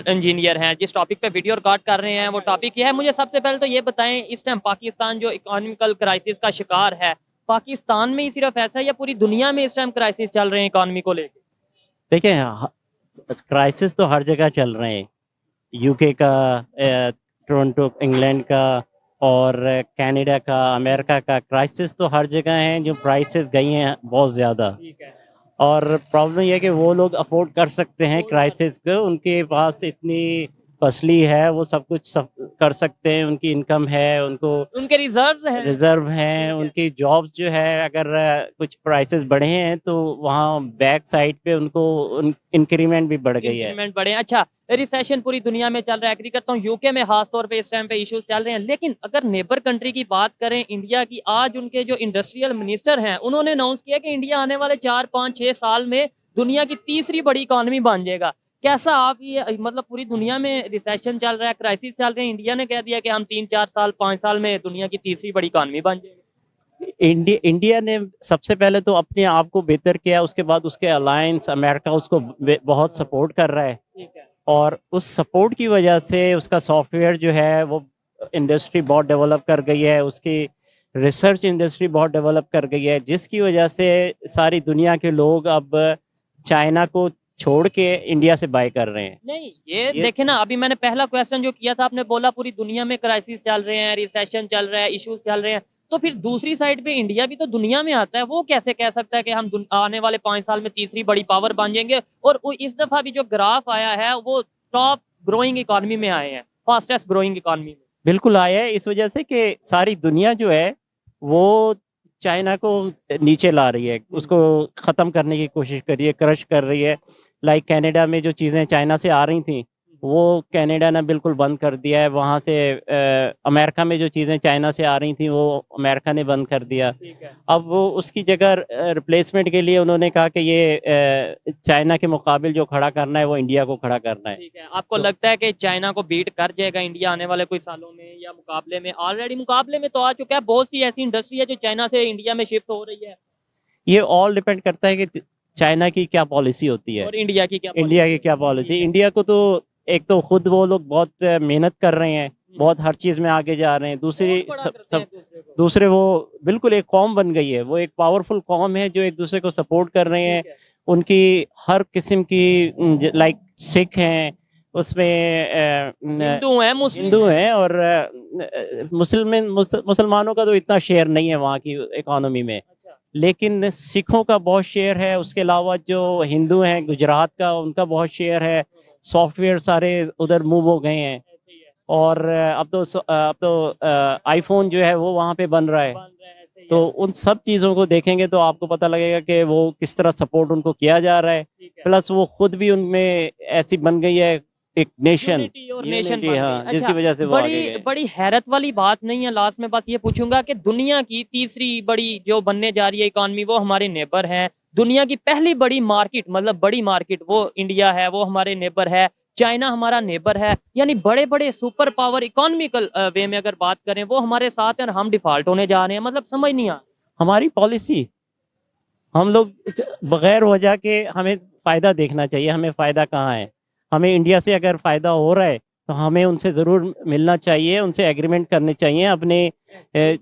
Engineer हैं, जिस topic पे वीडियो रिकॉर्ड कर रहे हैं वो टॉपिक ये है। मुझे सबसे पहले तो ये बताएं, इस टाइम पाकिस्तान जो इकोनॉमिकल क्राइसिस का शिकार है, पाकिस्तान में ही सिर्फ ऐसा है या पूरी दुनिया में इस टाइम क्राइसिस चल रहे हैं इकोनॉमी को लेकर? देखिए, क्राइसिस तो हर जगह चल रहे हैं। यूके का, टोरंटो इंग्लैंड का, और कनाडा का, अमेरिका का, क्राइसिस तो हर जगह हैं। जो प्राइसेस गई हैं बहुत ज़्यादा, ठीक है। और प्रॉब्लम यह है कि वो लोग अफोर्ड कर सकते हैं क्राइसिस को। उनके पास इतनी फसली है, वो सब कर सकते हैं, उनकी इनकम है, उनको उनके रिजर्व हैं, ठीक है। उनकी जॉब जो है। अगर कुछ प्राइसेस बढ़े हैं तो वहाँ बैक साइड पे उनको इंक्रीमेंट भी बढ़ गई है। इंक्रीमेंट बढ़े। अच्छा, रिसेशन पूरी दुनिया में चल रहा है, एग्री करता हूँ, यूके में खास तौर पे इस टाइम पे इश्यूज चल रहे हैं। लेकिन अगर नेबर कंट्री की बात करें इंडिया की, आज उनके जो इंडस्ट्रियल मिनिस्टर हैं उन्होंने अनाउंस किया कि इंडिया आने वाले 4 5 6 साल में दुनिया की तीसरी बड़ी इकोनॉमी बन जाएगा। कैसा आप ये, मतलब पूरी दुनिया में रिसेशन चल रहा है, क्राइसिस चल रहे हैं, इंडिया ने कह दिया कि हम 3 4 साल 5 साल में दुनिया की तीसरी बड़ी इकोनॉमी बन जाएंगे। इंडिया ने सबसे पहले तो अपने आप को बेहतर किया, उसके बाद उसके अलायंस अमेरिका उसको बहुत सपोर्ट कर रहा है। ठीक है। और उस सपोर्ट की वजह से उसका सॉफ्टवेयर जो है वो इंडस्ट्री बहुत डेवलप कर गई है, उसकी रिसर्च इंडस्ट्री बहुत डेवलप कर गई है, जिसकी वजह से सारी दुनिया के लोग अब चाइना को छोड़ के इंडिया से बाय कर रहे हैं। नहीं, ये देखे ना, अभी मैंने पहला क्वेश्चन जो किया था, आपने बोला पूरी दुनिया में क्राइसिस चल रहे हैं, रिसेशन चल रहा है, इश्यूज चल रहे हैं, तो फिर दूसरी साइड पे इंडिया भी तो दुनिया में आता है। वो कैसे कह सकता है कि हम आने वाले 5 साल में तीसरी बड़ी पावर बन जाएंगे? और इस दफा भी जो ग्राफ आया है वो टॉप ग्रोइंग इकोनॉमी में आए हैं, फास्टेस्ट ग्रोइंग इकोनॉमी में। बिल्कुल आया है, इस वजह से कि सारी दुनिया जो है वो चाइना को नीचे ला रही है, उसको ख़त्म करने की कोशिश कर रही है, क्रश कर रही है। लाइक कनाडा में जो चीज़ें चाइना से आ रही थी वो कनाडा ने बिल्कुल बंद कर दिया है। वहाँ से अमेरिका में जो चीज़ें चाइना से आ रही थी वो अमेरिका ने बंद कर दिया। ठीक है। अब वो उसकी जगह रिप्लेसमेंट के लिए उन्होंने कहा कि ये चाइना के मुकाबिल जो खड़ा करना है वो इंडिया को खड़ा करना है। ठीक है, आपको तो लगता है कि चाइना को बीट कर जाएगा इंडिया आने वाले कुछ सालों में, या मुकाबले में? ऑलरेडी मुकाबले में तो आ चुका है, बहुत सी ऐसी इंडस्ट्री है जो चाइना से इंडिया में शिफ्ट हो रही है। ये ऑल डिपेंड करता है कि चाइना की क्या पॉलिसी होती है, और इंडिया की क्या इंडिया पॉलिसी की है? क्या पॉलिसी। ठीक है। इंडिया को तो एक तो खुद वो लोग बहुत मेहनत कर रहे हैं, बहुत हर चीज़ में आगे जा रहे हैं। दूसरी सपोर्ट बड़ा सब करते हैं सब एक दूसरे को। दूसरे वो बिल्कुल एक कौम बन गई है, वो एक पावरफुल कौम है जो एक दूसरे को सपोर्ट कर रहे हैं। ठीक है। उनकी हर किस्म की, लाइक सिख हैं उसमें, हिंदू है, मुस्लिम हिंदू है। हैं, और मुसलमानों का तो इतना शेयर नहीं है वहाँ की इकोनॉमी में। अच्छा। लेकिन सिखों का बहुत शेयर है, उसके अलावा जो हिंदू हैं गुजरात का, उनका बहुत शेयर है। सॉफ्टवेयर सारे उधर मूव हो गए हैं, ऐसे ही है। और अब तो आईफोन जो है वो वहाँ पे बन रहा है। बन रहा है, ऐसे ही तो है। उन सब चीज़ों को देखेंगे तो आपको पता लगेगा कि वो किस तरह सपोर्ट उनको किया जा रहा है। ठीक है। प्लस वो खुद भी उनमें ऐसी बन गई है, एक नेशन, यूनिटी और नेशन यूनिटी, बन गई। हाँ, जिसकी अच्छा, वजह से वो आगे बड़ी गए। बड़ी हैरत वाली बात नहीं है, लास्ट में बस ये पूछूंगा कि दुनिया की तीसरी बड़ी जो बनने जा रही है इकोनॉमी वो हमारे नेबर है। दुनिया की पहली बड़ी मार्केट, मतलब बड़ी मार्केट, वो इंडिया है, वो हमारे नेबर है। चाइना हमारा नेबर है। यानी बड़े बड़े सुपर पावर इकोनॉमिकल वे में अगर बात करें वो हमारे साथ हैं और हम डिफॉल्ट होने जा रहे हैं। मतलब समझ नहीं आ। हमारी पॉलिसी, हम लोग बगैर वजह के, हमें फ़ायदा देखना चाहिए, हमें फ़ायदा कहाँ है। हमें इंडिया से अगर फ़ायदा हो रहा है तो हमें उनसे ज़रूर मिलना चाहिए, उनसे एग्रीमेंट करने चाहिए, अपने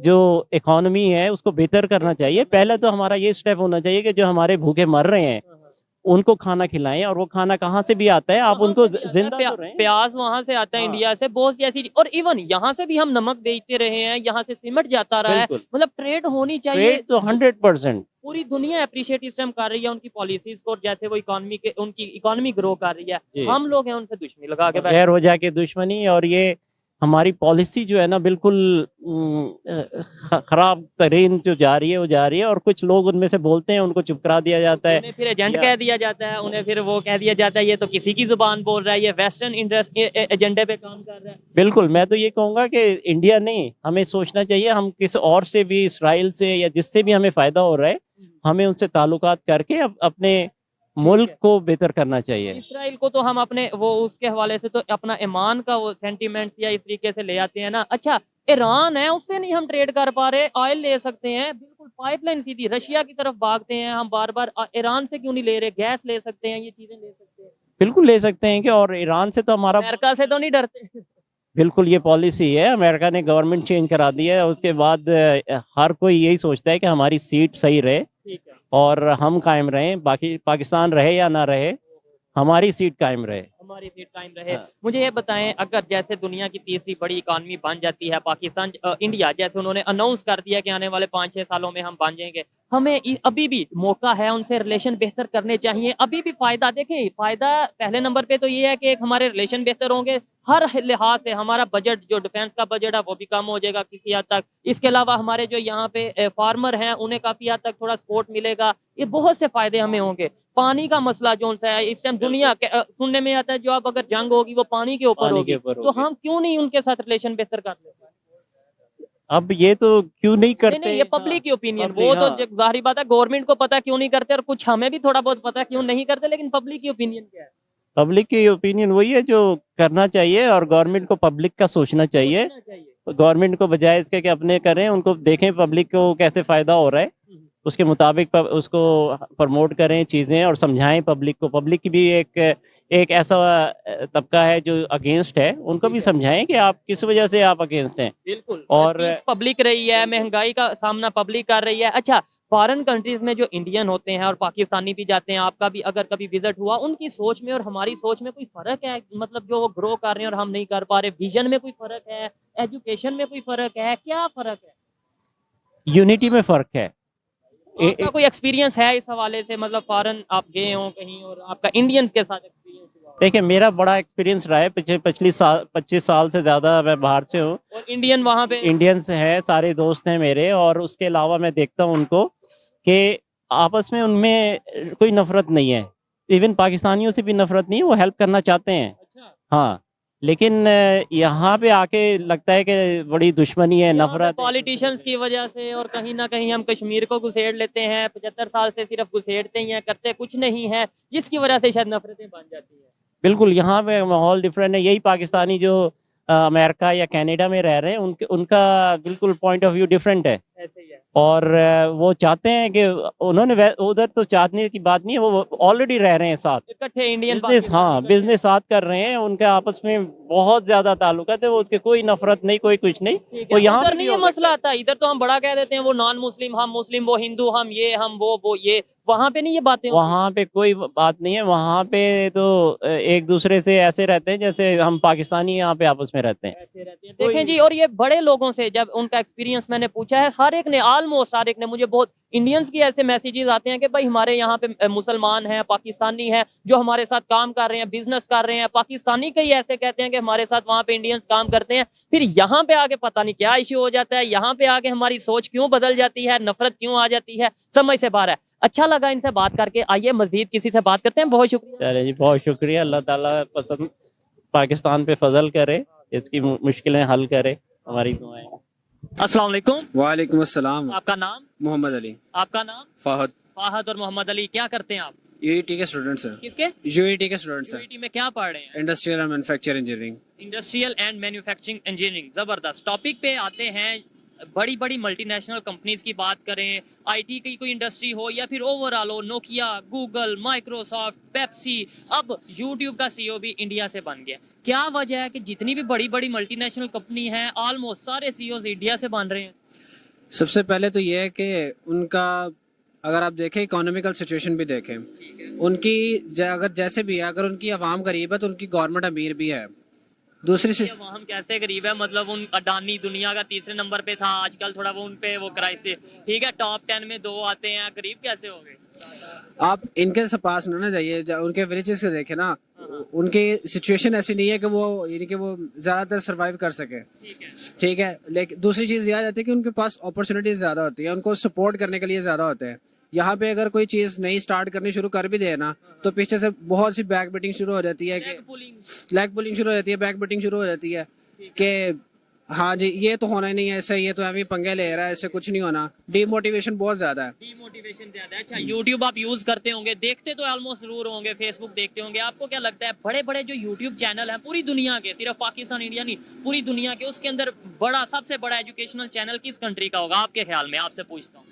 जो इकोनॉमी है उसको बेहतर करना चाहिए। पहले तो हमारा ये स्टेप होना चाहिए कि जो हमारे भूखे मर रहे हैं उनको खाना खिलाएं, और वो खाना कहाँ से भी आता है, आप वहां उनको से भी आता है, जिंदा तो रहें। प्याज वहां से आता है, हाँ, इंडिया से बहुत सी ऐसी, और इवन यहाँ से भी हम नमक बेचते रहे हैं, यहाँ से सिमट जाता रहा है। बिल्कुल। मतलब ट्रेड होनी चाहिए। ट्रेड तो 100%। पूरी दुनिया अप्रिशिएट इस टाइम कर रही है उनकी पॉलिसीज को, और जैसे वो इकोनॉमी के, उनकी इकोनॉमी ग्रो कर रही है। जी, हम लोग हैं उनसे दुश्मनी लगा के बैठे। बगैर वजह के दुश्मनी, और ये हमारी पॉलिसी जो है ना बिल्कुल खराब तरीन जो जा रही है वो जा रही है, और कुछ लोग उनमें से बोलते हैं, उनको चुप करा दिया जाता है। उन्हें फिर एजेंट या कह दिया जाता है, उन्हें फिर वो कह दिया जाता है ये तो किसी की जुबान बोल रहा है, ये वेस्टर्न इंटरेस्ट एजेंडे पे काम कर रहा है। बिल्कुल, मैं तो ये कहूँगा कि इंडिया नहीं, हमें सोचना चाहिए हम किसी और से भी, इसराइल से या जिससे भी हमें फ़ायदा हो रहा है, हमें उनसे ताल्लुकात करके अपने ठीक मुल्क है। को बेहतर करना चाहिए। इसराइल को तो हम अपने वो उसके हवाले से तो अपना ईमान का वो सेंटीमेंट्स या इस तरीके से ले आते हैं ना। अच्छा, ईरान है, उससे नहीं हम ट्रेड कर पा रहे, ऑयल ले सकते हैं, बिल्कुल पाइपलाइन सीधी रशिया की तरफ भागते हैं हम बार बार। ईरान से क्यों नहीं ले रहे? गैस ले सकते हैं, ये चीजें ले सकते हैं। बिल्कुल ले सकते हैं कि, और ईरान से तो हमारा अमेरिका से तो नहीं डरते? बिल्कुल ये पॉलिसी है। अमेरिका ने गवर्नमेंट चेंज करा दी है, उसके बाद हर कोई यही सोचता है कि हमारी सीट सही रहे ठीक है। और हम कायम रहें, बाकी पाकिस्तान रहे या ना रहे, हमारी सीट कायम रहे। हमारी सीट कायम रहे। हाँ। मुझे ये बताएं, अगर जैसे दुनिया की तीसरी बड़ी इकॉनमी बन जाती है पाकिस्तान इंडिया, जैसे उन्होंने अनाउंस कर दिया कि आने वाले 5-6 सालों में हम बन जाएंगे, हमें अभी भी मौका है, उनसे रिलेशन बेहतर करने चाहिए। अभी भी फायदा देखें, फायदा पहले नंबर पे तो ये है कि एक हमारे रिलेशन बेहतर होंगे, हर लिहाज से हमारा बजट जो डिफेंस का बजट है वो भी कम हो जाएगा किसी हद तक। इसके अलावा हमारे जो यहाँ पे फार्मर हैं उन्हें काफी हद तक थोड़ा सपोर्ट मिलेगा। ये बहुत से फायदे हमें होंगे। पानी का मसला जो सा है इस टाइम दुनिया के सुनने में आता है, जो अब अगर जंग होगी वो पानी के ऊपर पानी के होगी, ऊपर तो होगी। हम क्यों नहीं उनके साथ रिलेशन बेहतर कर लेते? अब ये तो क्यों नहीं नहीं करते? नहीं, ये पब्लिक की ओपिनियन, public, वो तो हाँ। जाहिर बात है गवर्नमेंट को पता क्यों नहीं करते, और कुछ हमें भी थोड़ा बहुत पता क्यों नहीं करते, लेकिन पब्लिक की ओपिनियन क्या है? पब्लिक की ओपिनियन वही है जो करना चाहिए, और गवर्नमेंट को पब्लिक का सोचना चाहिए। सोचना चाहिए। गवर्नमेंट को बजाय इसके कि अपने करें, उनको देखें पब्लिक को कैसे फायदा हो रहा है, उसके मुताबिक उसको प्रमोट करें चीजें और समझाएं पब्लिक को। पब्लिक की भी एक ऐसा तबका है जो अगेंस्ट है, उनको भी समझाएं कि आप किस वजह से आप अगेंस्ट हैं। बिल्कुल। और पब्लिक रही है, महंगाई का सामना पब्लिक कर रही है। अच्छा, फॉरेन कंट्रीज में जो इंडियन होते हैं और पाकिस्तानी भी जाते हैं, आपका भी अगर कभी विजिट हुआ, उनकी सोच में और हमारी सोच में कोई फर्क है? मतलब जो वो ग्रो कर रहे हैं और हम नहीं कर पा रहे, विजन में कोई फर्क है, एजुकेशन में कोई फर्क है, क्या फर्क है? यूनिटी में फर्क है। आपका कोई एक्सपीरियंस है इस हवाले से? मतलब फॉरेन आप गए हो कहीं और आपका इंडियंस के साथ एक्सपीरियंस हुआ? देखिए, मेरा बड़ा एक्सपीरियंस रहा है, पिछली साल 25 साल से ज्यादा मैं बाहर से हूँ। और इंडियन वहां पे? इंडियंस हैं, सारे दोस्त हैं मेरे, और उसके अलावा मैं देखता हूँ उनको कि आपस में उनमें कोई नफरत नहीं है। इवन पाकिस्तानियों से भी नफरत नहीं है, वो हेल्प करना चाहते हैं। अच्छा। हाँ, लेकिन यहाँ पे आके लगता है कि बड़ी दुश्मनी है, नफरत है। पॉलिटिशियंस की वजह से, और कहीं ना कहीं हम कश्मीर को घुसेड़ लेते हैं, 75 साल से सिर्फ घुसेड़ते ही हैं, करते कुछ नहीं है, जिसकी वजह से शायद नफरतें बन जाती है। बिल्कुल, यहाँ पे माहौल डिफरेंट है। यही पाकिस्तानी जो अमेरिका या कनाडा में रह रहे हैं, उनका बिल्कुल पॉइंट ऑफ व्यू डिफरेंट है। ऐसे ही है। और वो चाहते हैं कि उधर तो चाहने की बात नहीं है, वो ऑलरेडी रह रहे हैं साथ, इकट्ठे इंडियन बिजनेस, हाँ, बिजनेस साथ कर रहे हैं, उनके आपस में बहुत ज्यादा ताल्लुकात है, वो उसके कोई नफरत नहीं, कोई कुछ नहीं। वो यहाँ उधर पे भी नहीं ये हो सकता मसला है। आता, इधर तो हम बड़ा कह देते हैं, वो नॉन मुस्लिम हम मुस्लिम, वो हिंदू हम ये हम वो ये, वहां पे नहीं ये बातें होती? वहाँ पे कोई बात नहीं है। वहाँ पे तो एक दूसरे से ऐसे रहते हैं जैसे हम पाकिस्तानी यहाँ पे आपस में रहते हैं। ऐसे रहते हैं। देखें जी, और ये बड़े लोगों से जब उनका एक्सपीरियंस मैंने पूछा है, हर एक ने, ऑलमोस्ट हर एक ने, मुझे बहुत इंडियंस की ऐसे मैसेजेस आते हैं कि भाई हमारे यहाँ पे मुसलमान हैं, पाकिस्तानी हैं, जो हमारे साथ काम कर रहे हैं, बिजनेस कर रहे हैं, पाकिस्तानी कई ऐसे कहते हैं कि हमारे साथ वहाँ पे इंडियंस काम करते हैं, फिर यहाँ पे आके पता नहीं क्या इश्यू हो जाता है, यहाँ पे आके हमारी सोच क्यों बदल जाती है, नफरत क्यों आ जाती है, समझ से बाहर है। अच्छा लगा इनसे बात करके, आइए मजीद किसी से बात करते हैं। बहुत शुक्रिया। चले जी, बहुत शुक्रिया। अल्लाह ताला पसंद पाकिस्तान पे फजल करे, इसकी मुश्किलें हल करे, हमारी दुआएं। अस्सलाम वालेकुम। वालेकुम अस्सलाम। आपका नाम? मोहम्मद अली। आपका नाम? फाहद। फाहद और मोहम्मद अली, क्या करते हैं आप? यूईटी के स्टूडेंट्स हैं। किसके? यूईटी के स्टूडेंट्स हैं। यूईटी में क्या पढ़ रहे हैं? Industrial and manufacturing engineering. Industrial and manufacturing engineering, जबरदस्त। टॉपिक पे आते हैं, बड़ी बड़ी मल्टीनेशनल कंपनीज की बात करें, आईटी की कोई इंडस्ट्री हो या फिर ओवरऑल हो, नोकिया, गूगल, माइक्रोसॉफ्ट, पेप्सी, अब यूट्यूब का सीईओ भी इंडिया से बन गया। क्या वजह है कि जितनी भी बड़ी बड़ी मल्टीनेशनल कंपनी है, ऑलमोस्ट सारे सीईओ इंडिया से बन रहे हैं? सबसे पहले तो ये है कि उनका, अगर आप देखें इकोनॉमिकल सिचुएशन भी देखें, उनकी अगर जैसे भी है, अगर उनकी आवाम गरीब है तो उनकी गवर्नमेंट अमीर भी है। दूसरी से हम कैसे गरीब है? मतलब उन अडानी दुनिया का तीसरे नंबर पे था, आजकल थोड़ा वो उन पे वो क्राइसिस, ठीक है, टॉप 10 में 2 आते हैं, गरीब कैसे हो गए? आप इनके पास ना जाइए, उनके विलेजेस को देखें ना, उनकी सिचुएशन ऐसी नहीं है कि वो, यानी कि वो ज्यादातर सरवाइव कर सके। ठीक है, लेकिन दूसरी चीज यह आ जाती है कि उनके पास अपॉर्चुनिटीज ज्यादा होती है, उनको सपोर्ट करने के लिए ज्यादा होते हैं। यहाँ पे अगर कोई चीज नई स्टार्ट करनी शुरू कर भी दे ना, तो पीछे से बहुत सी बैक बिटिंग शुरू हो जाती है, कि लेग पुलिंग शुरू हो जाती है, बैक बिटिंग शुरू हो जाती है कि हाँ जी ये तो होना ही नहीं है, ऐसे ये तो अभी पंगे ले रहा है, ऐसे कुछ नहीं होना। डीमोटिवेशन बहुत ज्यादा है। डीमोटिवेशन ज्यादा है। अच्छा, यूट्यूब आप यूज करते होंगे, देखते तो ऑलमोस्ट जरूर होंगे, फेसबुक देखते होंगे, आपको क्या लगता है बड़े बड़े जो यूट्यूब चैनल हैं पूरी दुनिया के, सिर्फ पाकिस्तान इंडिया नहीं, पूरी दुनिया के, उसके अंदर बड़ा, सबसे बड़ा एजुकेशनल चैनल किस कंट्री का होगा आपके ख्याल में? आपसे पूछता हूँ।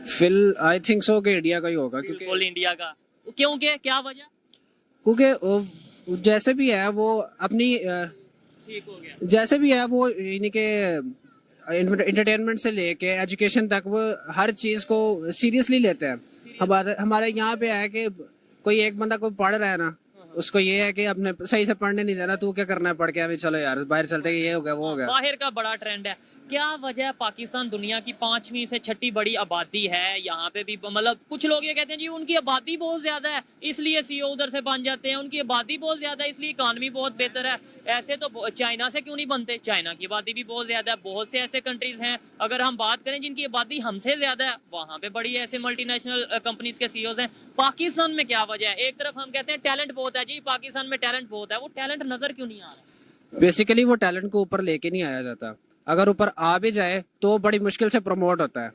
फिल आई थिंक सो कि इंडिया का ही होगा, क्योंकि इंडिया का। क्यों, क्या वजह? क्योंकि जैसे भी है वो अपनी ठीक हो गया। जैसे भी है वो यानी कि एंटरटेनमेंट से लेके एजुकेशन तक वो हर चीज को सीरियसली लेते हैं। हमारे हमारे यहाँ पे है कि कोई एक बंदा कोई पढ़ रहा है ना, उसको ये है कि अपने सही से पढ़ने नहीं देना, तू क्या करना है पढ़ के, अभी चलो यार बाहर चलते हैं, ये हो गया वो हो गया। बाहर का बड़ा ट्रेंड है। क्या वजह है? पाकिस्तान दुनिया की 5वीं से 6ठी बड़ी आबादी है, यहाँ पे भी मतलब कुछ लोग ये कहते हैं जी उनकी आबादी बहुत ज्यादा है इसलिए सीईओ उधर से बन जाते हैं, उनकी आबादी बहुत ज्यादा है इसलिए इकॉनमी बहुत बेहतर है। ऐसे तो चाइना से क्यों नहीं बनते? चाइना की आबादी भी बहुत ज्यादा है, बहुत से ऐसे कंट्रीज हैं अगर हम बात करें जिनकी आबादी हमसे ज्यादा है, वहां पे बड़ी ऐसे मल्टीनेशनल कंपनीज के सीईओ हैं। पाकिस्तान में क्या वजह है? एक तरफ हम कहते हैं टैलेंट बहुत है जी, पाकिस्तान में टैलेंट बहुत है, वो टैलेंट नजर क्यों नहीं आ रहा? बेसिकली वो टैलेंट को ऊपर लेके नहीं आया जाता, अगर ऊपर आ भी जाए तो बड़ी मुश्किल से प्रमोट होता है।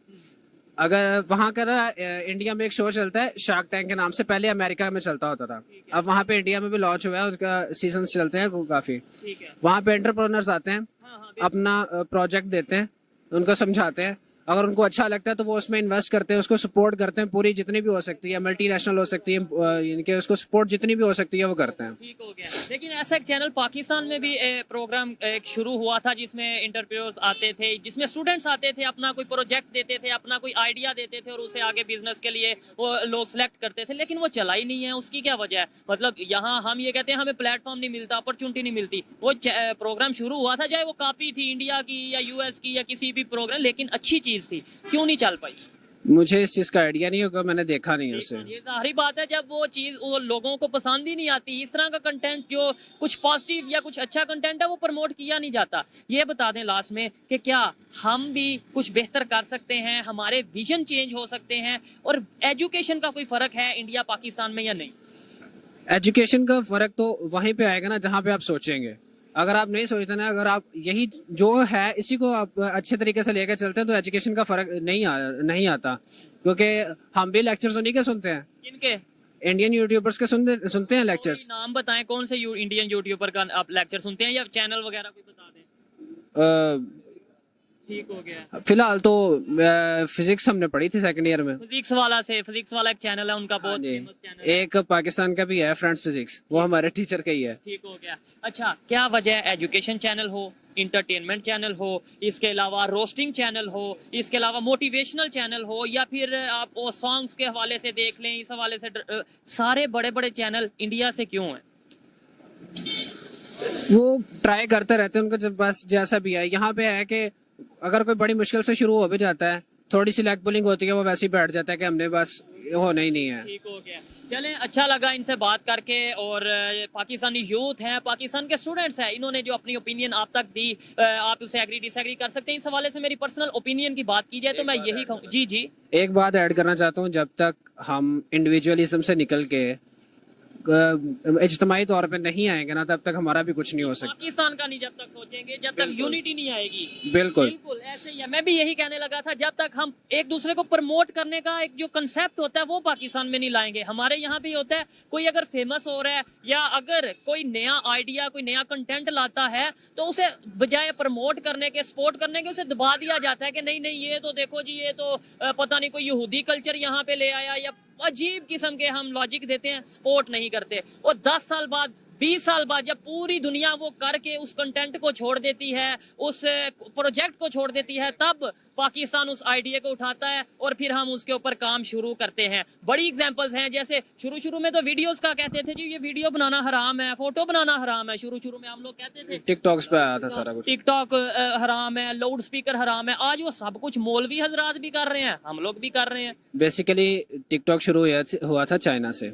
अगर वहाँ का ना इंडिया में एक शो चलता है शार्क टैंक के नाम से, पहले अमेरिका में चलता होता था, अब वहाँ पे इंडिया में भी लॉन्च हुआ है, उसका सीजन चलते हैं काफी। ठीक है। वहाँ पे एंटरप्रेन्योर्स आते हैं, हाँ, अपना प्रोजेक्ट देते हैं, उनको समझाते हैं, अगर उनको अच्छा लगता है तो वो उसमें इन्वेस्ट करते हैं, उसको सपोर्ट करते हैं, पूरी जितनी भी हो सकती है, मल्टीनेशनल हो सकती है, इनके उसको सपोर्ट जितनी भी हो सकती है वो करते हैं। ठीक हो गया। लेकिन ऐसा एक चैनल पाकिस्तान में भी प्रोग्राम एक शुरू हुआ था जिसमें इंटरव्यूअर्स आते थे, जिसमें स्टूडेंट्स आते थे, अपना कोई प्रोजेक्ट देते थे, अपना कोई आइडिया देते थे और उसे आगे बिजनेस के लिए वो लोग सेलेक्ट करते थे, लेकिन वो चला ही नहीं है। उसकी क्या वजह है? मतलब यहाँ हम ये कहते हैं हमें प्लेटफॉर्म नहीं मिलता, अपॉर्चुनिटी नहीं मिलती। वो प्रोग्राम शुरू हुआ था, चाहे वो कॉपी थी इंडिया की या यूएस की या किसी भी प्रोग्राम, लेकिन अच्छी चीज थी, क्यों नहीं चल पाई? मुझे इस चीज का आइडिया नहीं होगा, मैंने देखा नहीं है उसे। ये जाहिर बात है जब वो चीज वो लोगों को पसंद ही नहीं आती, इस तरह का कंटेंट जो कुछ पॉजिटिव या कुछ अच्छा कंटेंट है वो प्रमोट किया नहीं जाता। ये बता दें लास्ट में कि क्या हम भी कुछ बेहतर कर सकते हैं, हमारे विजन चेंज हो सकते हैं, और एजुकेशन का कोई फर्क है इंडिया पाकिस्तान में या नहीं? एजुकेशन का फर्क तो वहीं पे आएगा ना जहाँ पे आप सोचेंगे। अगर आप नहीं सोचते ना, अगर आप यही जो है इसी को आप अच्छे तरीके से लेकर चलते हैं तो एजुकेशन का फर्क नहीं आता। क्योंकि हम भी लेक्चर्स उन्हीं के सुनते हैं, किनके? इंडियन यूट्यूबर्स के सुनते हैं लेक्चर्स। नाम बताएं, कौन से इंडियन यूट्यूबर का आप लेक्चर सुनते हैं या चैनल वगैरह कोई बता दें। ठीक हो गया। फिलहाल तो फिजिक्स हमने पढ़ी थी सेकंड ईयर में। फिजिक्स वाला एक चैनल है उनका, बहुत फेमस चैनल है। एक पाकिस्तान का भी है फ्रेंड्स फिजिक्स, वो हमारे टीचर का ही है। ठीक हो गया। अच्छा, क्या वजह है एजुकेशन चैनल हो, इंटरटेनमेंट चैनल हो, इसके अलावा रोस्टिंग चैनल हो, इसके अलावा मोटिवेशनल चैनल हो, या फिर आप वो सॉन्ग्स के हवाले से देख लें, इस हवाले से सारे बड़े बड़े चैनल इंडिया से क्यों हैं? वो ट्राई करते रहते हैं, उनको जब बस जैसा भी है। यहाँ पे है कि अगर कोई बड़ी मुश्किल से शुरू हो भी जाता है, थोड़ी सी लैग पुलिंग होती है, वो वैसे ही बैठ जाता है कि हमने बस होना ही नहीं है। ठीक हो गया। चलें, अच्छा लगा इनसे बात करके। और पाकिस्तानी यूथ हैं, पाकिस्तान के स्टूडेंट्स हैं, इन्होंने जो अपनी ओपिनियन आप तक दी, आप उसे एग्री डिसएग्री कर सकते हैं। इस हवाले से मेरी पर्सनल ओपिनियन की बात की जाए तो मैं यही कहूँ। जी जी, एक बात ऐड करना चाहता हूँ, जब तक हम इंडिविजुअलिज्म से निकल के इज्तिमाई तौर पे नहीं आएंगे ना, तब तक हमारा भी कुछ नहीं हो सकता। पाकिस्तान का नहीं जब तक सोचेंगे, जब तक यूनिटी नहीं आएगी। बिल्कुल बिल्कुल ऐसे ही है। मैं भी यही कहने लगा था, जब तक हम एक दूसरे को प्रमोट करने का एक जो कंसेप्ट होता है वो पाकिस्तान में नहीं लाएंगे। हमारे यहाँ भी होता है, कोई अगर फेमस हो रहा है या अगर कोई नया आइडिया, कोई नया कंटेंट लाता है तो उसे बजाय प्रमोट करने के, सपोर्ट करने के, उसे दबा दिया जाता है कि नहीं नहीं ये तो देखो जी, ये तो पता नहीं कोई यहूदी कल्चर यहाँ पे ले आया, या अजीब किस्म के हम लॉजिक देते हैं, सपोर्ट नहीं करते। और 10 साल बाद, 20 साल बाद जब पूरी दुनिया वो करके उस कंटेंट को छोड़ देती है, उस प्रोजेक्ट को छोड़ देती है, तब पाकिस्तान उस आइडिया को उठाता है और फिर हम उसके ऊपर काम शुरू करते हैं। बड़ी एग्जांपल्स हैं, जैसे शुरू में तो वीडियोस का कहते थे जी ये वीडियो बनाना हराम है, फोटो बनाना हराम है। शुरू में हम लोग कहते थे टिकटॉक्स पे आया था सारा कुछ, टिकटॉक हराम है, लाउड स्पीकर हराम है। आज वो सब कुछ मौलवी हजरात भी कर रहे हैं, हम लोग भी कर रहे हैं। बेसिकली टिकटॉक शुरू हुआ था चाइना से।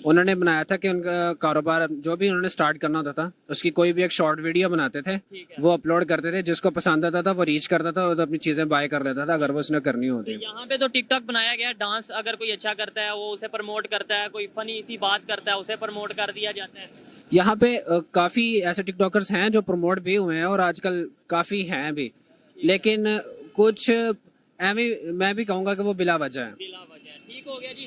उन्होंने बनाया था कि उनका कारोबार जो भी उन्होंने स्टार्ट करना होता था, उसकी कोई भी एक शॉर्ट वीडियो बनाते थे, वो अपलोड करते थे, जिसको पसंद आता था वो रीच करता था और अपनी चीजें बाय कर लेता था अगर वो उसने करनी होती। यहाँ पे तो टिकटॉक बनाया गया, डांस अगर कोई अच्छा करता है वो उसे प्रमोट करता है, कोई फनी सी बात करता है उसे प्रमोट कर दिया जाता है। यहाँ पे काफी ऐसे टिकटॉकर्स हैं जो प्रमोट भी हुए हैं और आजकल काफी हैं भी, लेकिन कुछ मैं भी कहूँगा कि वो बिला वजह है। ठीक हो गया जी।